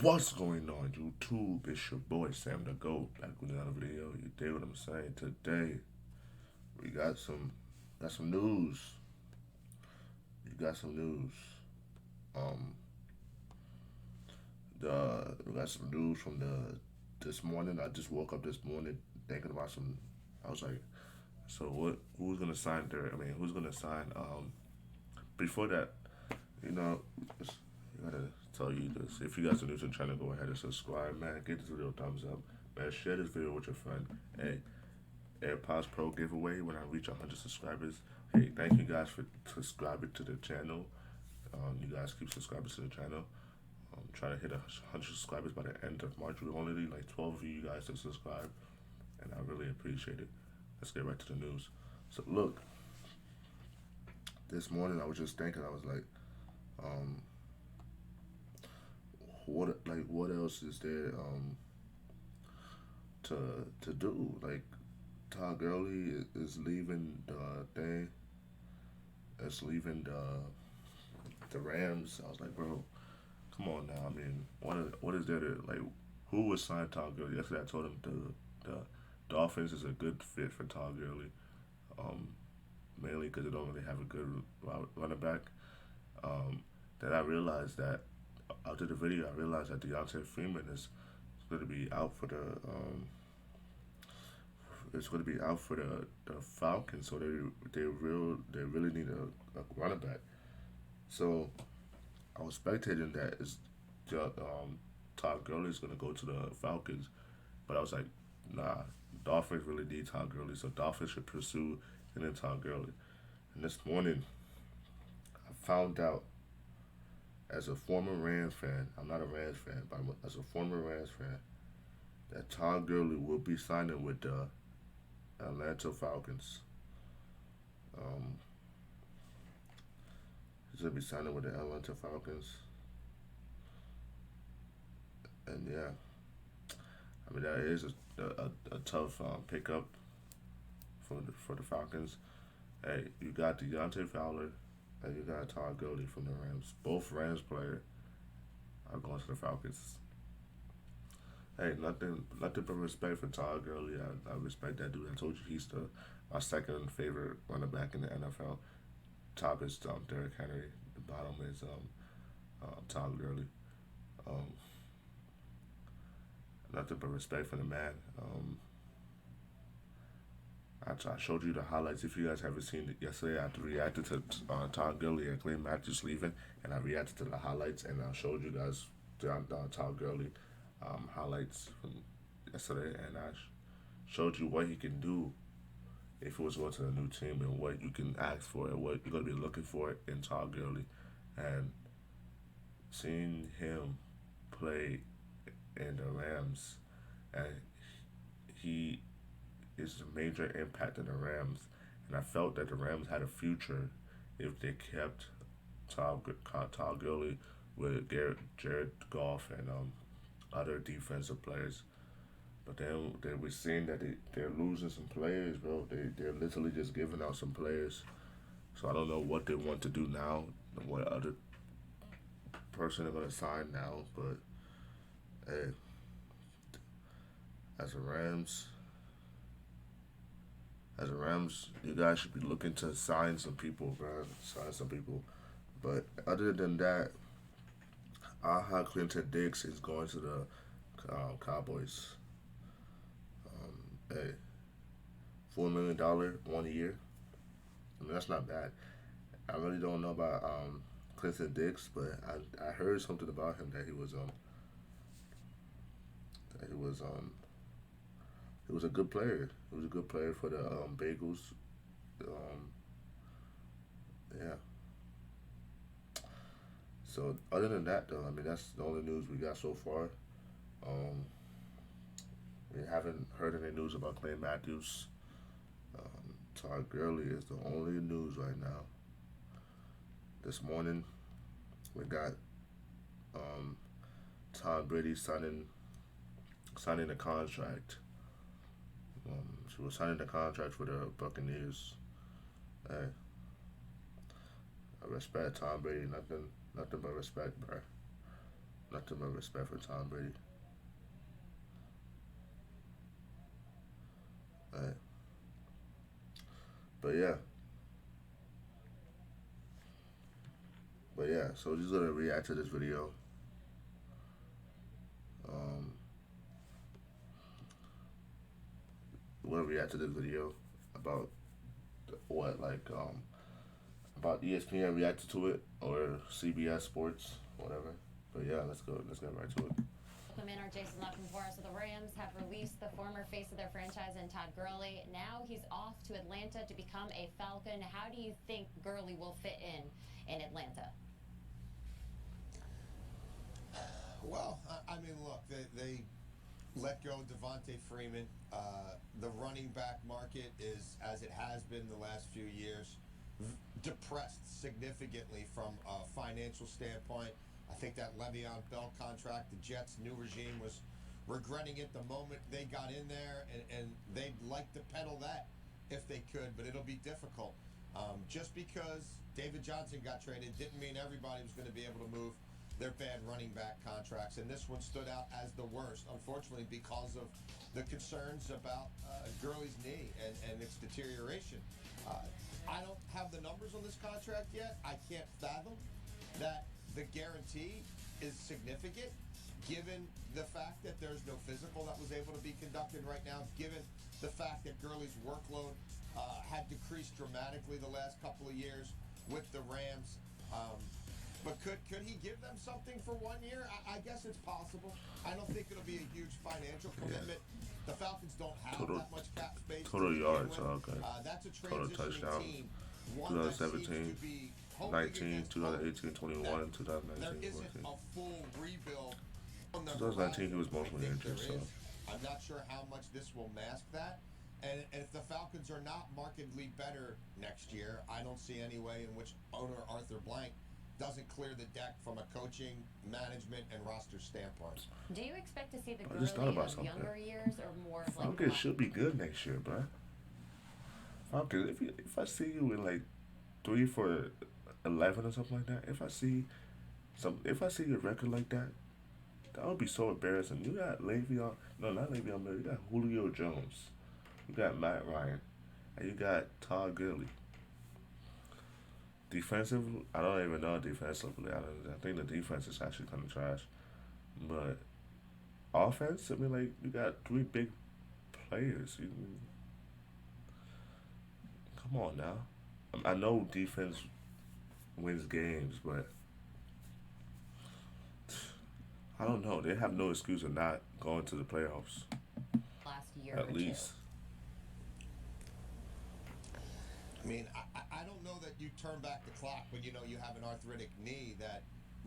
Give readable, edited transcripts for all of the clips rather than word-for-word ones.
What's going on, YouTube? It's your boy Sam the Goat back with another video. You dig what I'm saying? Today we got some news. You got some news. Um, we got some news from this morning. I just woke up this morning thinking about some. I was like, so what? Who's gonna sign there? I mean, who's gonna sign? Before that, you know, I gotta tell you this. If you guys are new to the channel, go ahead and subscribe, man. Give this video a thumbs up, man. Share this video with your friend. Hey, AirPods Pro giveaway when I reach 100 subscribers. Hey, thank you guys for subscribing to the channel. You guys keep subscribing to the channel. Try to hit 100 subscribers by the end of March. We only need like 12 of you guys to subscribe, and I really appreciate it. Let's get right to the news. So look, this morning I was just thinking. I was like, um, what else is there to do? Like Todd Gurley is leaving the thing. It's leaving the Rams. I was like, bro, come on now. I mean, what is there to like? Who would sign Todd Gurley? Yesterday I told him the Dolphins is a good fit for Todd Gurley, um, mainly because they don't really have a good running back. Um, then I realized that after the video, I realized that Deontay Freeman is going to be out for the Falcons. So they really need a running back. So I was spectating that Todd Gurley is going to go to the Falcons, but I was like, nah, Dolphins really need Todd Gurley, so Dolphins should pursue and then Todd Gurley. And this morning, I found out as a former Rams fan, I'm not a Rams fan, but as a former Rams fan, that Todd Gurley will be signing with the Atlanta Falcons. Um, he's gonna be signing with the Atlanta Falcons, and yeah, I mean that is a tough pickup for the Falcons. Hey, you got Deontay Fowler, and you got Todd Gurley from the Rams. Both Rams players are going to the Falcons. Hey, nothing but respect for Todd Gurley. I respect that dude. I told you he's my second favorite running back in the NFL. Top is Derrick Henry. The bottom is Todd Gurley. Um, Nothing but respect for the man. I showed you the highlights. If you guys haven't seen it yesterday, I reacted to Todd Gurley and Clay Matthews leaving, and I reacted to the highlights, and I showed you guys Todd Gurley highlights from yesterday, and showed you what he can do if he was going to a new team and what you can ask for and what you're going to be looking for in Todd Gurley. And seeing him play in the Rams, and he is a major impact in the Rams. And I felt that the Rams had a future if they kept Todd Gurley with Jared Goff and other defensive players. But then we're seeing that they're losing some players, bro. They're literally just giving out some players. So I don't know what they want to do now, what other person they're gonna sign now. But hey, as a Rams, you guys should be looking to sign some people, bro. Sign some people. But other than that, Aha Clinton Dix is going to the Cowboys. Hey, $4 million 1 year. I mean that's not bad. I really don't know about Clinton Dix, but I heard something about him that that he was a good player. He was a good player for the Bagels. Um, yeah. So other than that, though, I mean that's the only news we got so far. Um, we haven't heard any news about Clay Matthews. Todd Gurley is the only news right now. This morning, we got um, Tom Brady signing a contract. She was signing the contract for the Buccaneers. Hey, I respect Tom Brady. Nothing but respect, bro. Nothing but respect for Tom Brady. Right. But yeah, so just gonna react to this video. Um, we're gonna react to this video about what about ESPN reacted to it or CBS Sports, whatever. But yeah, let's go. Let's get right to it. Welcome in, our Jason Luck from Forest. So the Rams have released the former face of their franchise in Todd Gurley. Now he's off to Atlanta to become a Falcon. How do you think Gurley will fit in Atlanta? Well, I mean, look, they let go Devontae Freeman. The running back market is, as it has been the last few years, depressed significantly from a financial standpoint. I think that Le'Veon Bell contract, the Jets' new regime was regretting it the moment they got in there, and they'd like to peddle that if they could, but it'll be difficult. Just because David Johnson got traded didn't mean everybody was going to be able to move their bad running back contracts, and this one stood out as the worst, unfortunately, because of the concerns about Gurley's knee and its deterioration. I don't have the numbers on this contract yet. I can't fathom that the guarantee is significant, given the fact that there's no physical that was able to be conducted right now, given the fact that Gurley's workload had decreased dramatically the last couple of years with the Rams. But could he give them something for 1 year? I guess it's possible. I don't think it'll be a huge financial commitment. The Falcons don't have that much cap space. Total yards, okay. That's a Total touchdowns. team. 2017, 19, 2018, 21, 2019, There isn't 14. a full rebuild on the 2019, he was horizon. mostly I think injured, there so. is. I'm not sure how much this will mask that. And if the Falcons are not markedly better next year, I don't see any way in which owner Arthur Blank doesn't clear the deck from a coaching, management, and roster standpoint. Do you expect to see the I just thought Gurley about of something. younger years or more of like Falcons should be good next year, bro. Falcons, if I see you with like 3 for 11 or something like that, if I see your record like that, that would be so embarrassing. You got Le'Veon, no, not Le'Veon Bell. You got Julio Jones, you got Matt Ryan, and you got Todd Gurley. Defensively, I don't even know defensively. I think the defense is actually kind of trash. But offense, I mean, like, you got 3 big players. Come on now. I know defense wins games, but I don't know. They have no excuse of not going to the playoffs. last year At or least. I mean, I don't know that you turn back the clock when you know you have an arthritic knee, that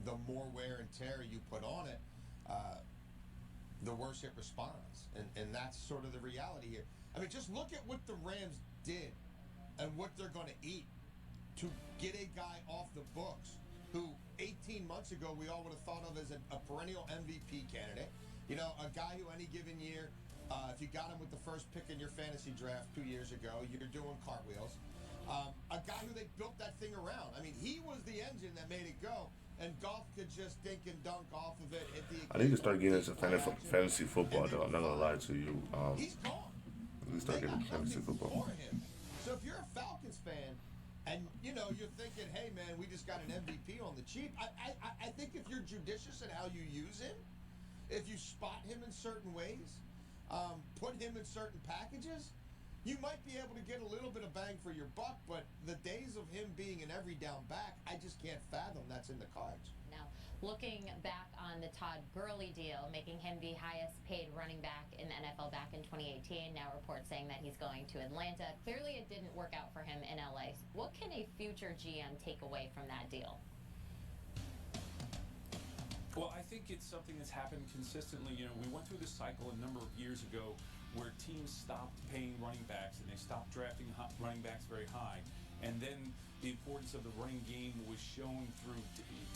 the more wear and tear you put on it, the worse it responds. And that's sort of the reality here. I mean, just look at what the Rams did and what they're going to eat to get a guy off the books who 18 months ago we all would have thought of as a perennial MVP candidate. You know, a guy who any given year, if you got him with the first pick in your fantasy draft 2 years ago, you're doing cartwheels. A guy who they built that thing around. I mean, he was the engine that made it go, and Goff could just dink and dunk off of it at the. I need to start getting into fantasy football, though. I'm not gonna lie to you. He's gone. I need to start They getting got fantasy nothing football. for him. So if you're a Falcons fan, and you know you're thinking, hey man, we just got an MVP on the cheap. I think if you're judicious in how you use him, if you spot him in certain ways, put him in certain packages, you might be able to get a little bit of bang for your buck. But the days of him being an every down back, I just can't fathom that's in the cards. Now, looking back on the Todd Gurley deal, making him the highest paid running back in the NFL back in 2018, now reports saying that he's going to Atlanta. Clearly it didn't work out for him in LA. What can a future GM take away from that deal? Well, I think it's something that's happened consistently. You know, we went through this cycle a number of years ago where teams stopped paying running backs and they stopped drafting running backs very high. And then the importance of the running game was shown through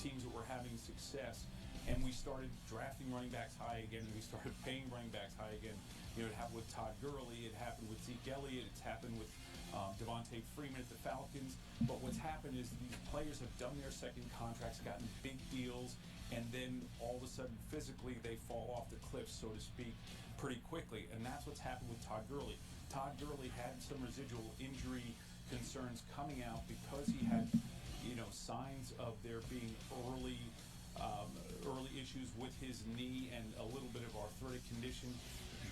teams that were having success. And we started drafting running backs high again, and we started paying running backs high again. You know, it happened with Todd Gurley, it happened with Zeke Elliott, it's happened with Devontae Freeman at the Falcons. But what's happened is these players have done their second contracts, gotten big deals, and then all of a sudden physically they fall off the cliff, so to speak, pretty quickly. And that's what's happened with Todd Gurley. Todd Gurley had some residual injury concerns coming out because he had, signs of there being early issues with his knee and a little bit of arthritic condition.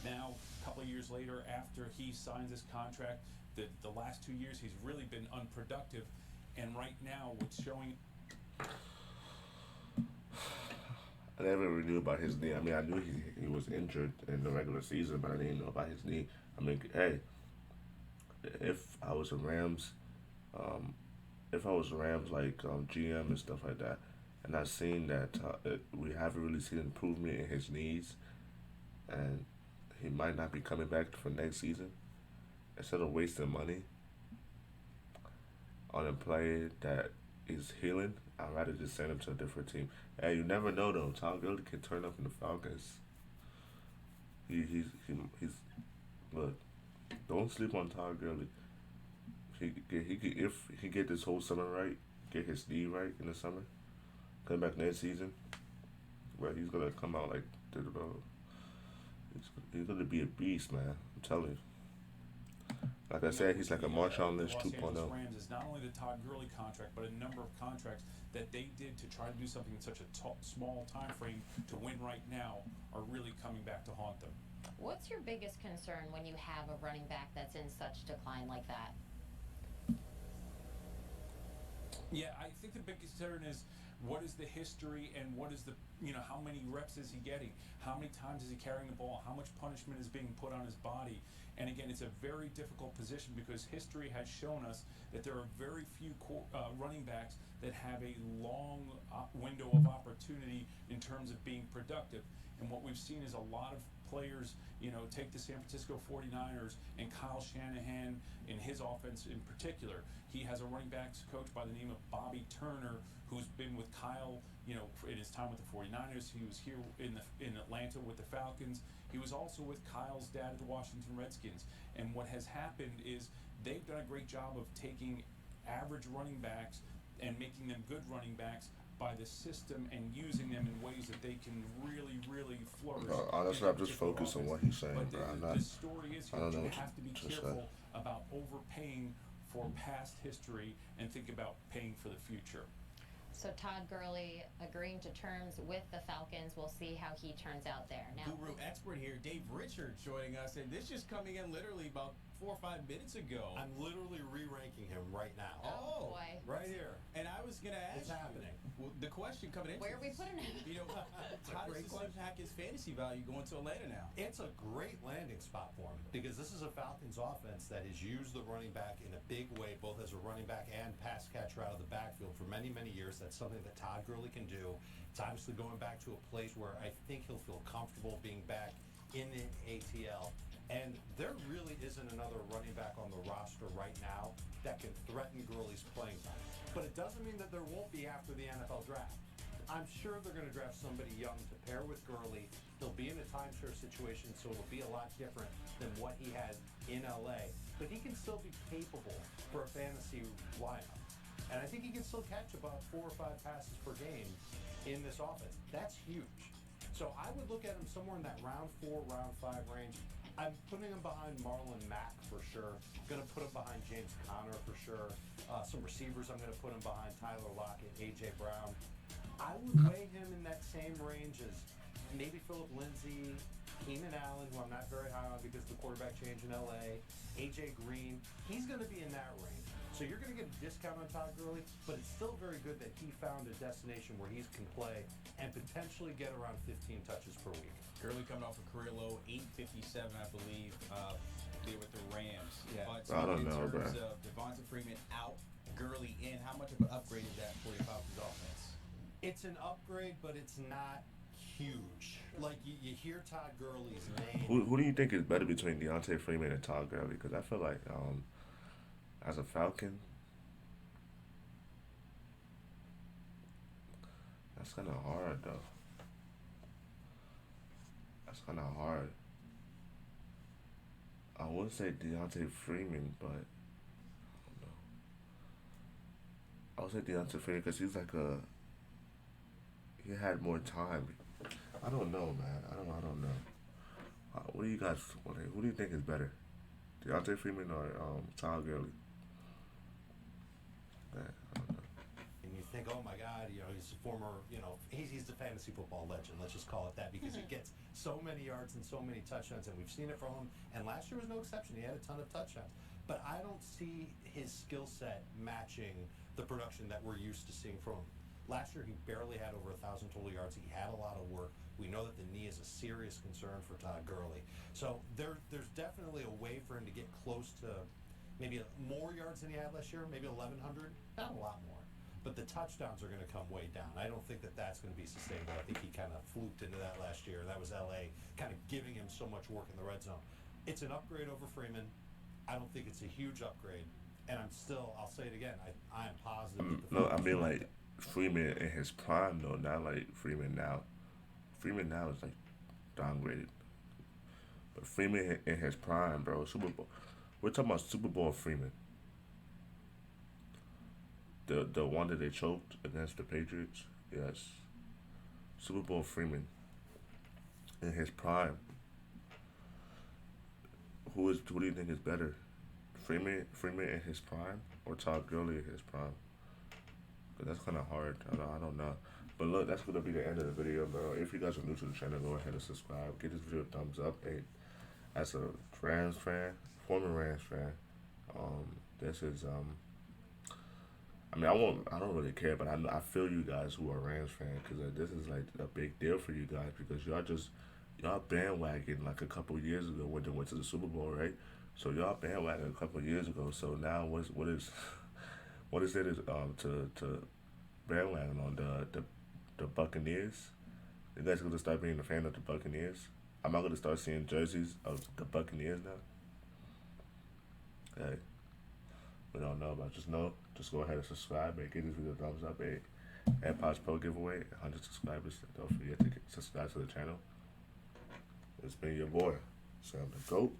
Now, a couple of years later, after he signs his contract, the last 2 years he's really been unproductive. And right now, what's showing. I never really knew about his knee. I mean, I knew he was injured in the regular season, but I didn't know about his knee. I mean, hey, if I was a Rams, like GM and stuff like that, and I've seen that we haven't really seen improvement in his knees, and he might not be coming back for next season, instead of wasting money on a player that is healing, I'd rather just send him to a different team. Hey, you never know though. Todd Gurley can turn up in the Falcons. He's look. Don't sleep on Todd Gurley. If he get this whole summer right, get his knee right in the summer, come back next season, well, he's gonna come out like he's gonna be a beast, man. I'm telling you. Like I said, he's like a Marshawn Lynch 2.0. Los Angeles Rams is not only the Todd Gurley contract, but a number of contracts that they did to try to do something in such a small time frame to win right now are really coming back to haunt them. What's your biggest concern when you have a running back that's in such decline like that? Yeah, I think the big concern is what is the history and what is the, how many reps is he getting? How many times is he carrying the ball? How much punishment is being put on his body? And again, it's a very difficult position because history has shown us that there are very few running backs that have a long window of opportunity in terms of being productive. And what we've seen is a lot of players, take the San Francisco 49ers and Kyle Shanahan in his offense in particular. He has a running backs coach by the name of Bobby Turner, who's been with Kyle, in his time with the 49ers. He was here in Atlanta with the Falcons. He was also with Kyle's dad at the Washington Redskins. And what has happened is they've done a great job of taking average running backs and making them good running backs by the system and using them in ways that they can really, really flourish. Honestly, I'm just focused on what he's saying. But the story is here, you have to be careful about overpaying for past history and think about paying for the future. So Todd Gurley agreeing to terms with the Falcons. We'll see how he turns out there. Now, Guru expert here, Dave Richards, joining us, and this just coming in literally about 4 or 5 minutes ago. I'm literally re-ranking him right now. Oh boy! Right here. And I was going to ask it's happening. Well, the question coming in. Where are we putting him? How does this impact his fantasy value going to Atlanta now? It's a great landing spot for him because this is a Falcons offense that has used the running back in a big way, both as a running back and pass catcher out of the backfield for many, many years. That's something that Todd Gurley can do. It's obviously going back to a place where I think he'll feel comfortable being back in the ATL. And there really isn't another running back on the roster right now that can threaten Gurley's playing time. But it doesn't mean that there won't be after the NFL draft. I'm sure they're going to draft somebody young to pair with Gurley. He'll be in a timeshare situation, so it'll be a lot different than what he had in LA. But he can still be capable for a fantasy lineup. And I think he can still catch about 4 or 5 passes per game in this offense. That's huge. So I would look at him somewhere in that round 4, round 5 range. I'm putting him behind Marlon Mack for sure. I'm going to put him behind James Conner for sure. Some receivers, I'm going to put him behind Tyler Lockett, A.J. Brown. I would weigh him in that same range as maybe Phillip Lindsay, Keenan Allen, who I'm not very high on because of the quarterback change in L.A., A.J. Green. He's going to be in that range. So you're going to get a discount on Todd Gurley, but it's still very good that he found a destination where he can play and potentially get around 15 touches per week. Gurley coming off a career low, 857, I believe, there with the Rams. Yeah. But I don't know, in terms bro. of Devonta Freeman out, Gurley in, how much of an upgrade is that for your Falcons offense? It's an upgrade, but it's not huge. Like, you hear Todd Gurley's name. Who do you think is better between Deontay Freeman and Todd Gurley? Because I feel like as a Falcon, that's kind of hard, though. That's kind of hard. I wouldn't say Deontay Freeman, but I would say Deontay Freeman because he's like he had more time. I don't know, man. I don't know. What do you guys? Who do you think is better, Deontay Freeman or Todd Gurley? Man, I don't know. And you think, oh my God, he's a former, he's a fantasy football legend. Let's just call it that because he gets so many yards and so many touchdowns, and we've seen it from him. And last year was no exception. He had a ton of touchdowns. But I don't see his skill set matching the production that we're used to seeing from him. Last year, he barely had over 1,000 total yards. He had a lot of work. We know that the knee is a serious concern for Todd Gurley. So there's definitely a way for him to get close to maybe more yards than he had last year, maybe 1,100, not a lot more. But the touchdowns are going to come way down. I don't think that that's going to be sustainable. I think he kind of fluked into that last year. That was LA kind of giving him so much work in the red zone. It's an upgrade over Freeman. I don't think it's a huge upgrade. And I'll say it again, I am positive. No, I mean like Freeman in his prime though, not like Freeman now. Freeman now is like downgraded. But Freeman in his prime, bro, Super Bowl. We're talking about Super Bowl Freeman. The one that they choked against the Patriots, yes. Super Bowl Freeman in his prime. Who do you think is better? Freeman in his prime or Todd Gurley in his prime? But that's kind of hard. I don't know. But look, that's going to be the end of the video, bro. If you guys are new to the channel, go ahead and subscribe. Give this video a thumbs up. And as a Rams fan, former Rams fan, this is I don't really care, but I feel you guys who are Rams fans because this is like a big deal for you guys because y'all bandwagon like a couple years ago when they went to the Super Bowl, right? So y'all bandwagon a couple years ago. So now what is it to bandwagon on the Buccaneers? You guys gonna start being a fan of the Buccaneers? Am I gonna start seeing jerseys of the Buccaneers now? Hey, we don't know, but just go ahead and subscribe and give this video a thumbs up. AirPods Pro giveaway, 100 subscribers. Don't forget to subscribe to the channel. It's been your boy, Sam the GOAT.